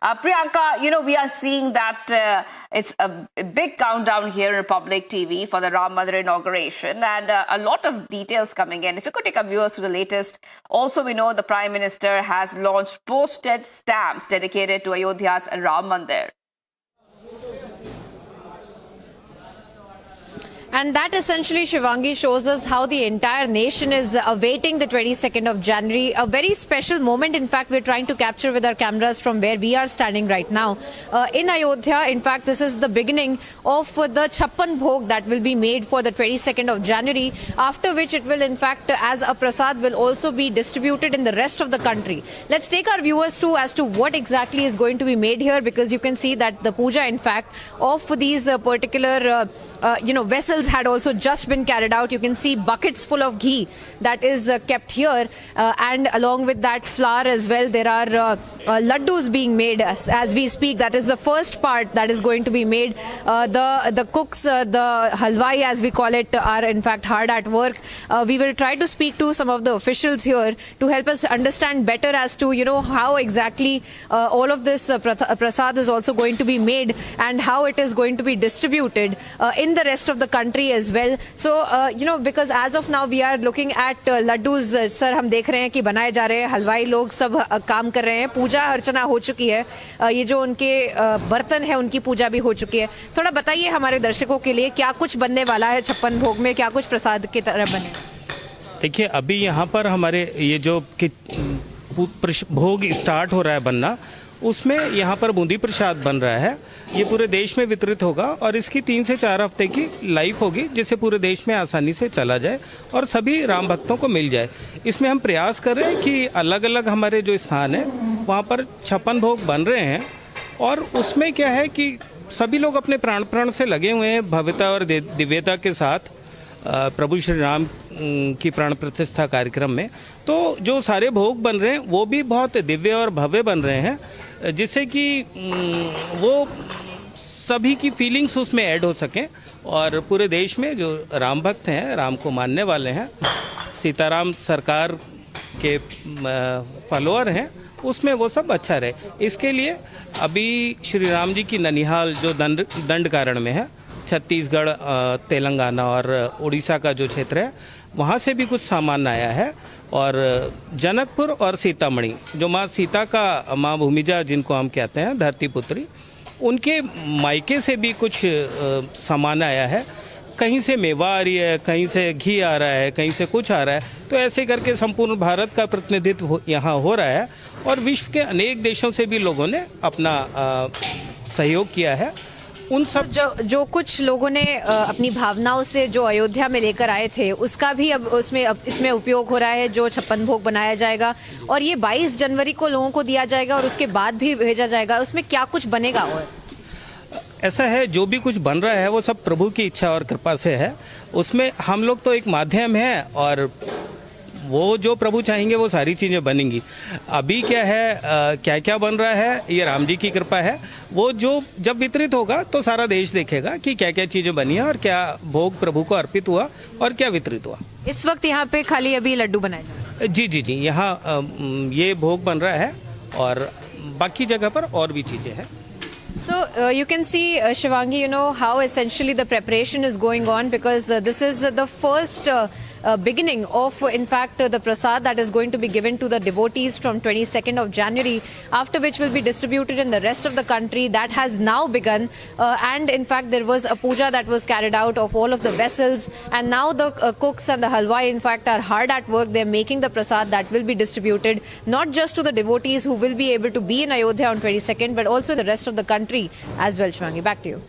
Priyanka, we are seeing that it's a big countdown here in Republic TV for the Ram Mandir inauguration, and a lot of details coming in. If you could take our viewers to the latest. Also, we know the Prime Minister has launched postage stamps dedicated to Ayodhya's Ram Mandir. And that essentially, Shivangi, shows us how the entire nation is awaiting the 22nd of January. A very special moment, in fact, we're trying to capture with our cameras from where we are standing right now. In Ayodhya, in fact, this is the beginning of the Chappan Bhog that will be made for the 22nd of January, after which it will, in fact, as a prasad, will also be distributed in the rest of the country. Let's take our viewers through as to what exactly is going to be made here, because you can see that the puja, in fact, of these particular, vessels had also just been carried out. You can see buckets full of ghee that is kept here, and along with that flour as well, there are laddus being made as we speak. That is the first part that is going to be made. The cooks, the halwai as we call it, are in fact hard at work. We will try to speak to some of the officials here to help us understand better as to how exactly all of this prasad is also going to be made and how it is going to be distributed in the rest of the country as well. So because as of now we are looking at laddus. Sir हम देख रहे हैं कि बनाए जा रहे हैं, हलवाई लोग सब काम कर रहे हैं, पूजा अर्चना हो चुकी है, ये जो उनके बर्तन है उनकी पूजा भी हो चुकी है. थोड़ा बताइए हमारे दर्शकों के लिए क्या कुछ बनने वाला है छप्पन भोग में, क्या कुछ प्रसाद की तरह बने. देखिए अभी यहाँ पर हमारे ये जो भोग स्टार्ट हो रहा है बनना, उसमें यहाँ पर बूंदी प्रसाद बन रहा है. ये पूरे देश में वितरित होगा और इसकी 3 से 4 हफ्ते की लाइफ होगी, जिससे पूरे देश में आसानी से चला जाए और सभी राम भक्तों को मिल जाए. इसमें हम प्रयास कर रहे हैं कि अलग अलग हमारे जो स्थान है वहाँ पर छप्पन भोग बन रहे हैं, और उसमें क्या है कि सभी लोग अपने प्राण से लगे हुए हैं भव्यता और दिव्यता के साथ प्रभु श्री राम की प्राण प्रतिष्ठा कार्यक्रम में. तो जो सारे भोग बन रहे हैं वो भी बहुत दिव्य और भव्य बन रहे हैं, जिससे कि वो सभी की फीलिंग्स उसमें ऐड हो सकें और पूरे देश में जो राम भक्त हैं, राम को मानने वाले हैं, सीताराम सरकार के फॉलोअर हैं, उसमें वो सब अच्छा रहे. इसके लिए अभी श्री राम जी की ननिहाल जो दंड कारण में है, छत्तीसगढ़, तेलंगाना और उड़ीसा का जो क्षेत्र है, वहाँ से भी कुछ सामान आया है. और जनकपुर और सीतामढ़ी, जो माँ सीता का, माँ भूमिजा जिनको हम कहते हैं, धरती पुत्री, उनके मायके से भी कुछ सामान आया है. कहीं से मेवा आ रही है, कहीं से घी आ रहा है, कहीं से कुछ आ रहा है. तो ऐसे करके संपूर्ण भारत का प्रतिनिधित्व यहाँ हो रहा है और विश्व के अनेक देशों से भी लोगों ने अपना सहयोग किया है. उन सब जो कुछ लोगों ने अपनी भावनाओं से जो अयोध्या में लेकर आए थे, उसका भी अब इसमें उपयोग हो रहा है. जो छप्पन भोग बनाया जाएगा और ये 22 जनवरी को लोगों को दिया जाएगा और उसके बाद भी भेजा जाएगा. उसमें क्या कुछ बनेगा? और ऐसा है, जो भी कुछ बन रहा है वो सब प्रभु की इच्छा और कृपा से है. उसमें हम लोग तो एक माध्यम है और वो जो प्रभु चाहेंगे वो सारी चीज़ें बनेंगी. अभी क्या है, क्या क्या बन रहा है, ये राम जी की कृपा है. वो जो जब वितरित होगा तो सारा देश देखेगा कि क्या क्या चीज़ें बनी है और क्या भोग प्रभु को अर्पित हुआ और क्या वितरित हुआ. इस वक्त यहाँ पे खाली अभी लड्डू बनाए जा रहे हैं? जी, यहाँ ये भोग बन रहा है और बाकी जगह पर और भी चीज़ें हैं. So you can see, Shivangi, how essentially the preparation is going on, because this is the first beginning of, in fact, the prasad that is going to be given to the devotees from 22nd of January, after which will be distributed in the rest of the country. That has now begun, and in fact there was a puja that was carried out of all of the vessels, and now the cooks and the halwai, in fact, are hard at work. They're making the prasad that will be distributed not just to the devotees who will be able to be in Ayodhya on 22nd, but also the rest of the country as well. Shivangi, back to you.